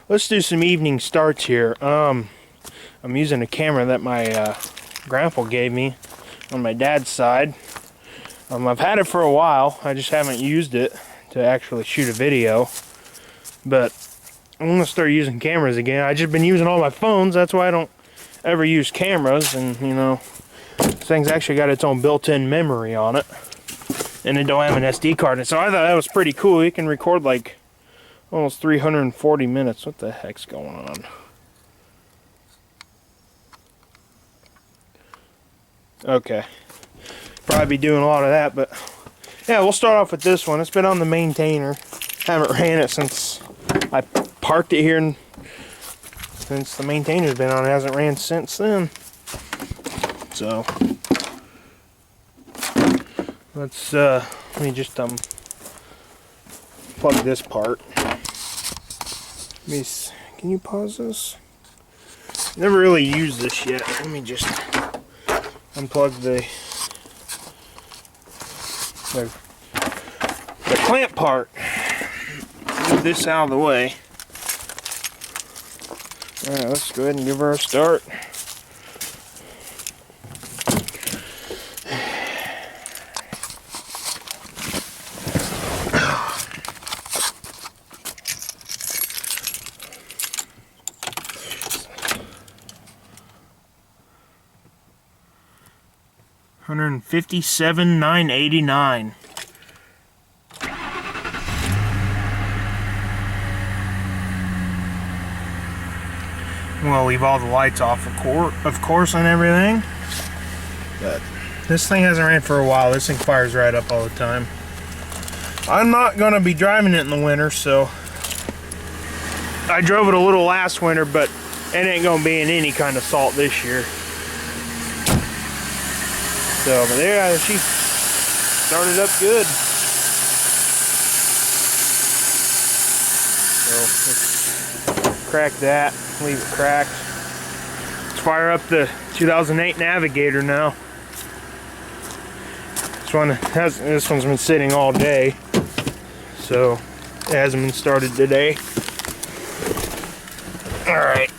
Let's do some evening starts here. I'm using a camera that my grandpa gave me on my dad's side. I've had it for a while. I just haven't used it to actually shoot a video. But I'm gonna start using cameras again. I've just been using all my phones. That's why I don't ever use cameras. And you know, this thing's actually got its own built-in memory on it, and it don't have an SD card in it. So I thought that was pretty cool. You can record like almost 340 minutes. What the heck's going on? Okay. Probably be doing a lot of that, but yeah, we'll start off with this one. It's been on the maintainer. Haven't ran it since I parked it here, and since the maintainer's been on, it hasn't ran since then. So let's let me just plug this part. Can you pause this? Never really used this yet. Let me just unplug the clamp part. Move this out of the way. Alright, let's go ahead and give her a start. $157,989. We'll leave all the lights off, of course, and everything. But this thing hasn't ran for a while. This thing fires right up all the time. I'm not going to be driving it in the winter, so I drove it a little last winter, but it ain't going to be in any kind of salt this year. So, but there, she started up good. So, let's crack that, leave it cracked. Let's fire up the 2008 Navigator now. This one's been sitting all day, so it hasn't been started today. All right.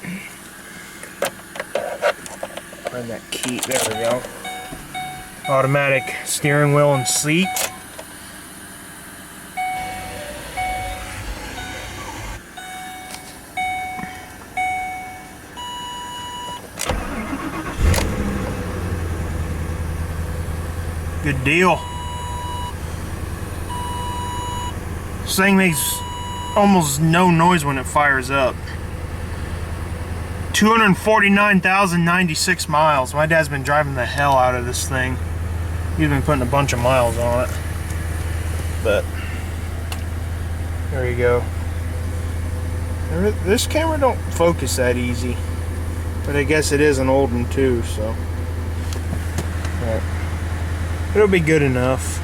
Find that key. There we go. Automatic steering wheel and seat. Good deal. This thing makes almost no noise when it fires up. 249,096 miles. My dad's been driving the hell out of this thing. He's been putting a bunch of miles on it. But there you go. This camera don't focus that easy. But I guess it is an old one too, so. But it'll be good enough.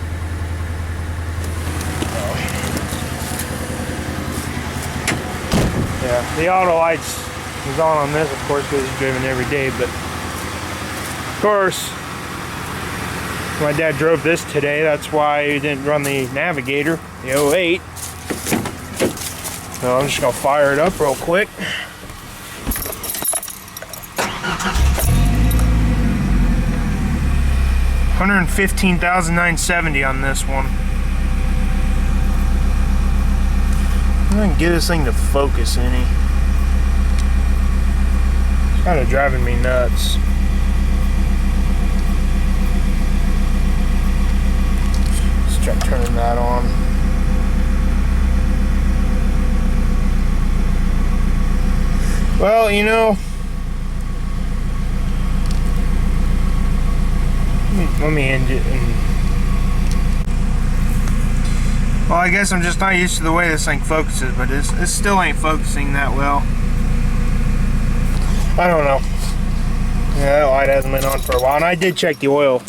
Yeah, the auto lights is on this, of course, because it's driven every day, but of course, my dad drove this today. That's why he didn't run the Navigator, the 08. So I'm just gonna fire it up real quick. $115,970 on this one. I'm gonna get this thing to focus any. It's kind of driving me nuts. Let's try turning that on. Well, you know, let me end it. Well, I guess I'm just not used to the way this thing focuses, but it still ain't focusing that well. I don't know. Yeah, that light hasn't been on for a while, and I did check the oil. So,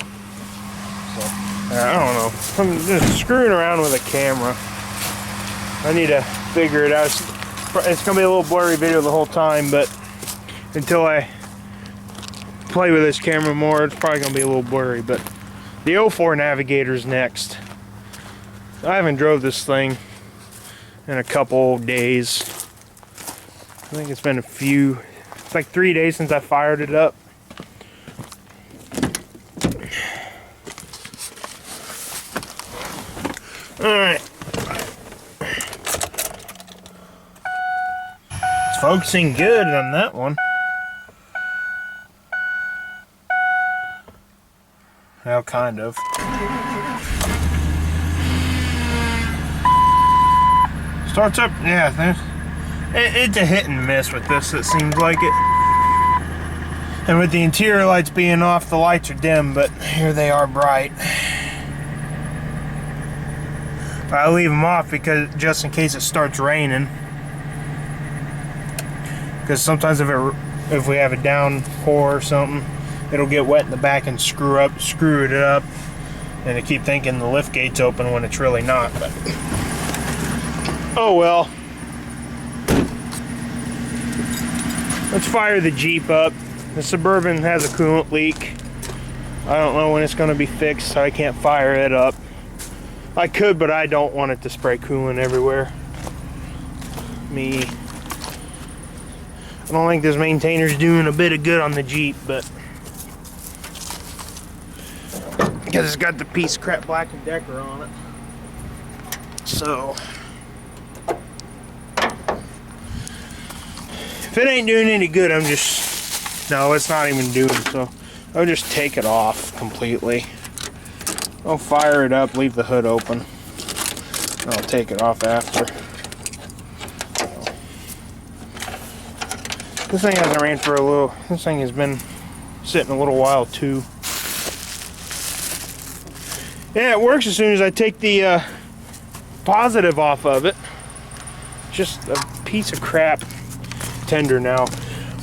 I don't know. I'm just screwing around with a camera. I need to figure it out. It's going to be a little blurry video the whole time, but until I play with this camera more, it's probably going to be a little blurry. But the 04 Navigator's next. I haven't drove this thing in a couple days. I think it's been it's like 3 days since I fired it up. Alright. It's focusing good on that one. Well, kind of. Starts up, yeah. It's a hit and miss with this, it seems like it. And with the interior lights being off, the lights are dim, but here they are bright. I leave them off because just in case it starts raining. Because sometimes if we have a downpour or something, it'll get wet in the back and screw it up. And I keep thinking the lift gate's open when it's really not. But oh well. Let's fire the Jeep up. The Suburban has a coolant leak. I don't know when it's going to be fixed, so I can't fire it up. I could, but I don't want it to spray coolant everywhere. I don't think this maintainer's doing a bit of good on the Jeep, but because it's got the piece of crap Black & Decker on it. So if it ain't doing any good, no, it's not even doing so. I'll just take it off completely. I'll fire it up, leave the hood open. I'll take it off after. This thing hasn't ran for this thing has been sitting a little while too. Yeah, it works as soon as I take the positive off of it. Just a piece of crap tender now.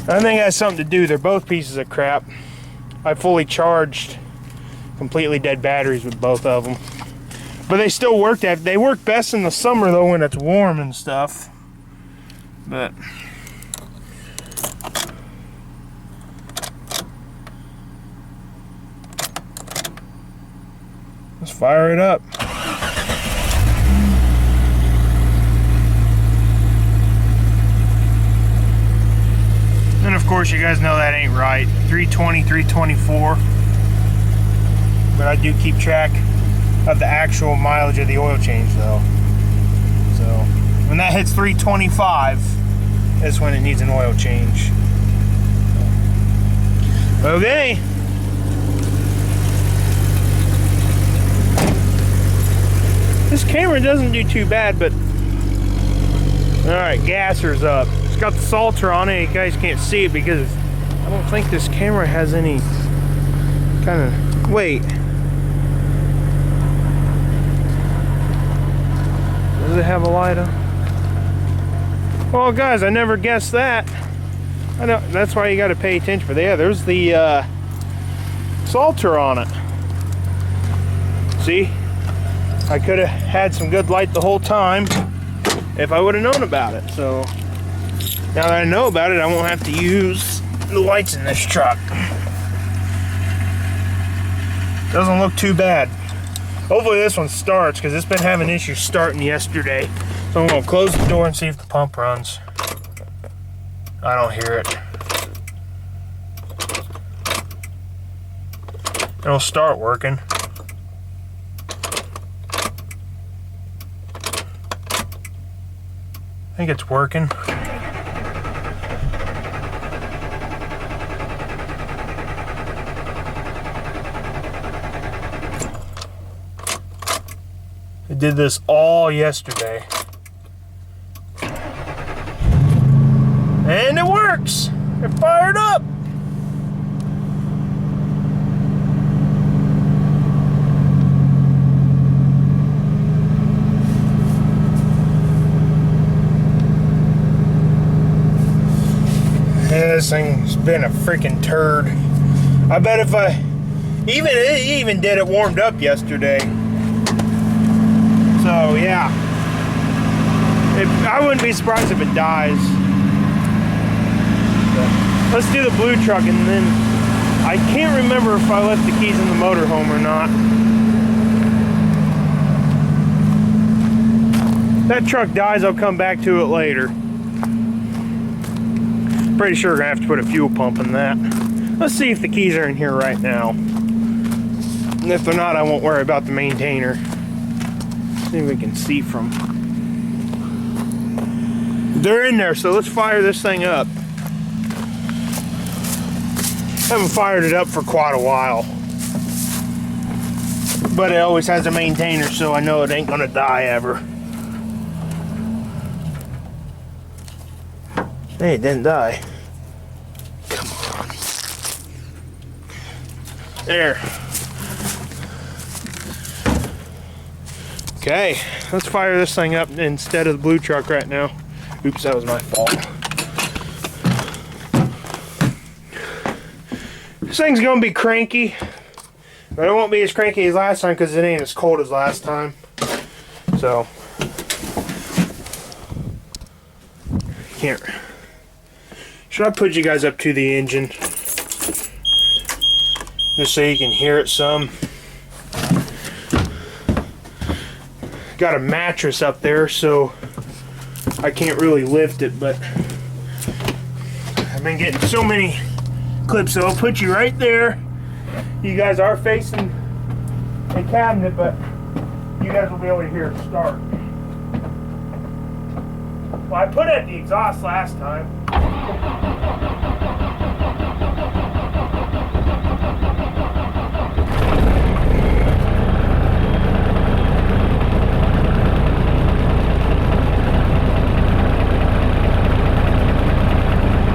I think it has something to do. They're both pieces of crap. I fully charged completely dead batteries with both of them, but they still work. They work best in the summer though, when it's warm and stuff. But let's fire it up. And of course, you guys know that ain't right. 320, 324. But I do keep track of the actual mileage of the oil change though. So when that hits 325, that's when it needs an oil change. Okay. This camera doesn't do too bad, but alright, gasser's up. It's got the Salter on it. You guys can't see it because I don't think this camera has any kind of, wait. Does it have a light on? Well, guys, I never guessed that. I know that's why you got to pay attention. But yeah, there's the Salter on it. See, I could have had some good light the whole time if I would have known about it. So now that I know about it, I won't have to use the lights in this truck. Doesn't look too bad. Hopefully this one starts, because it's been having issues starting yesterday. So I'm going to close the door and see if the pump runs. I don't hear it. It'll start working. I think it's working. I did this all yesterday. And it works! It fired up! Yeah, this thing's been a freaking turd. I bet if it even did it warmed up yesterday. So yeah, I wouldn't be surprised if it dies. But let's do the blue truck, and then I can't remember if I left the keys in the motorhome or not. If that truck dies, I'll come back to it later. Pretty sure we're gonna have to put a fuel pump in that. Let's see if the keys are in here right now. And if they're not, I won't worry about the maintainer. See if we can see from. They're in there, so let's fire this thing up. Haven't fired it up for quite a while. But it always has a maintainer, so I know it ain't gonna die ever. Hey, it didn't die. Come on. There. Okay, let's fire this thing up instead of the blue truck right now. Oops, that was my fault. This thing's gonna be cranky, but it won't be as cranky as last time because it ain't as cold as last time. So, can't. Should I put you guys up to the engine? Just so you can hear it some. Got a mattress up there, so I can't really lift it, but I've been getting so many clips, so I'll put you right there. You guys are facing a cabinet, but you guys will be able to hear it start. Well, I put it at the exhaust last time.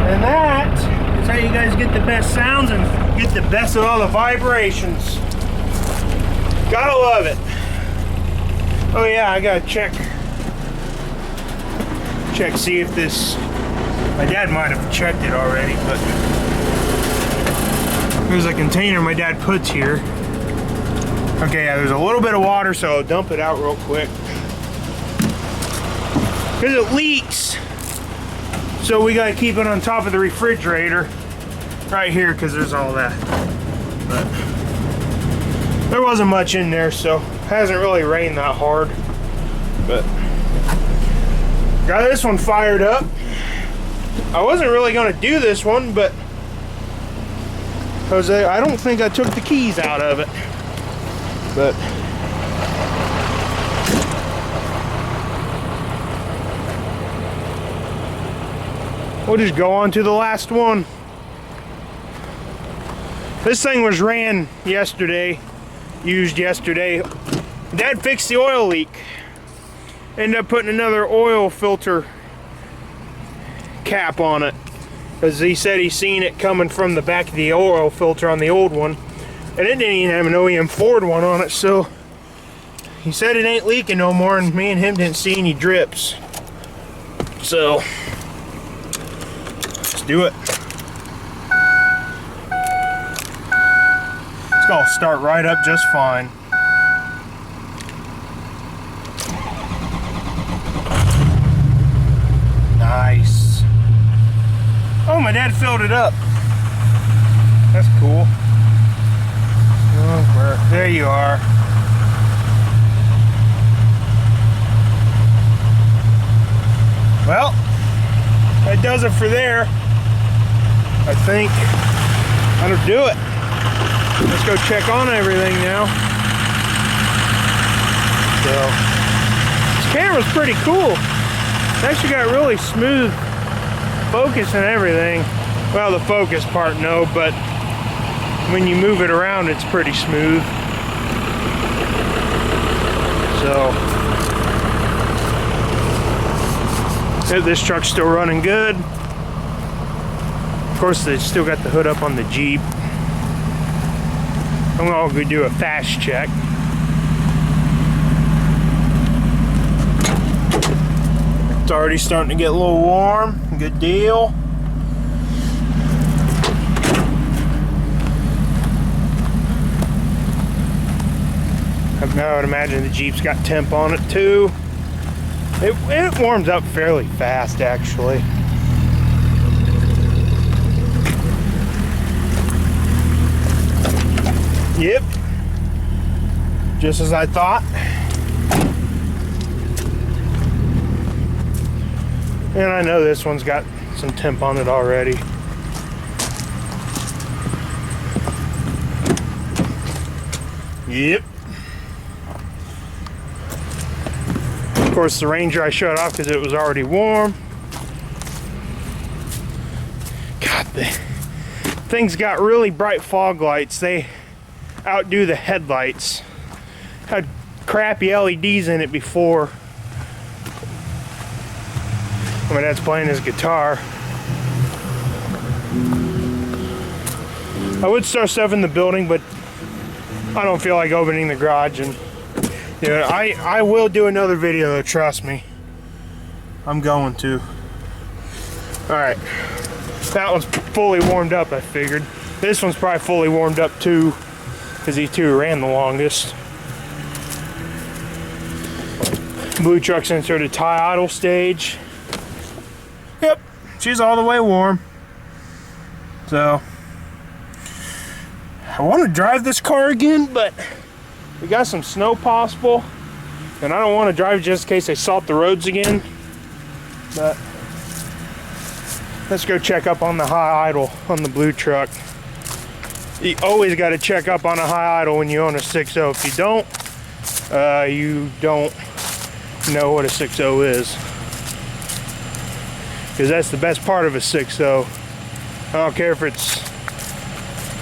And that is how you guys get the best sounds and get the best of all the vibrations. Gotta love it. Oh yeah, I gotta check, see if this, my dad might have checked it already, but there's a container my dad puts here. Okay, yeah, there's a little bit of water, so I'll dump it out real quick. Because it leaks. So we gotta keep it on top of the refrigerator right here because there's all that. But there wasn't much in there, so it hasn't really rained that hard. But got this one fired up. I wasn't really gonna do this one, but Jose, I don't think I took the keys out of it. But we'll just go on to the last one. This thing was ran yesterday, used yesterday. Dad fixed the oil leak. Ended up putting another oil filter cap on it because he said he seen it coming from the back of the oil filter on the old one, and it didn't even have an OEM Ford one on it, so he said it ain't leaking no more, and me and him didn't see any drips. So let's do it. It's gonna start right up just fine. Nice. Oh, my dad filled it up. That's cool. Oh, there you are. Well, that does it for there. I think that'll do it. Let's go check on everything now. So, this camera's pretty cool. It's actually got really smooth focus and everything. Well, the focus part, no, but when you move it around, it's pretty smooth. So, this truck's still running good. Of course, they still got the hood up on the Jeep. I'm gonna go do a fast check. It's already starting to get a little warm. Good deal. Now I would imagine the Jeep's got temp on it too. It warms up fairly fast, actually. Yep. Just as I thought. And I know this one's got some temp on it already. Yep. Of course, the Ranger I shut off because it was already warm. God, the thing's got really bright fog lights. They outdo the headlights. Had crappy LEDs in it before. My dad's playing his guitar. I would start stuff in the building, but I don't feel like opening the garage, and you know, I will do another video though, trust me. I'm going to. Alright. That one's fully warmed up, I figured. This one's probably fully warmed up too, because these two ran the longest. Blue truck's inserted tie idle stage. Yep, she's all the way warm. So I want to drive this car again, but we got some snow possible, and I don't want to drive just in case they salt the roads again. But let's go check up on the high idle on the blue truck. You always got to check up on a high idle when you own a 6.0. If you don't know what a 6.0 is, because that's the best part of a 6.0. I don't care if it's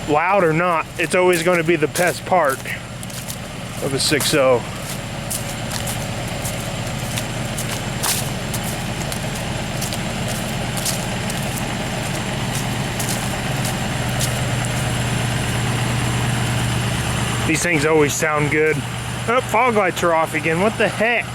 loud or not, it's always going to be the best part of a 6.0. These things always sound good. Oh, fog lights are off again. What the heck?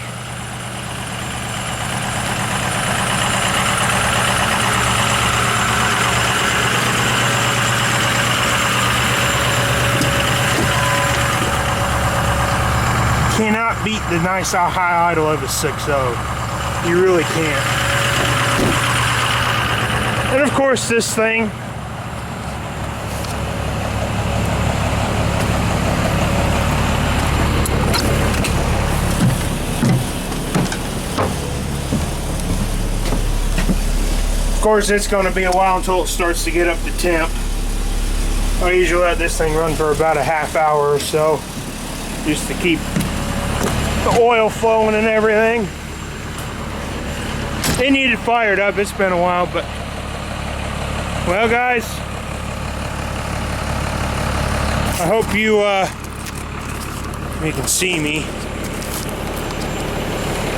Cannot beat the nice high idle of a 6.0. You really can't. And of course this thing, of course it's going to be a while until it starts to get up to temp. I usually let this thing run for about a half hour or so, just to keep the oil flowing and everything. It needed fired up. It's been a while, but well, guys, I hope you can see me.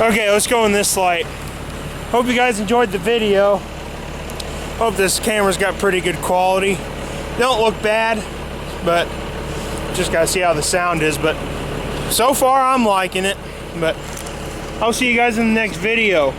Okay, let's go in this light. Hope you guys enjoyed the video. Hope this camera's got pretty good quality. Don't look bad, but just gotta see how the sound is. But so far, I'm liking it, but I'll see you guys in the next video.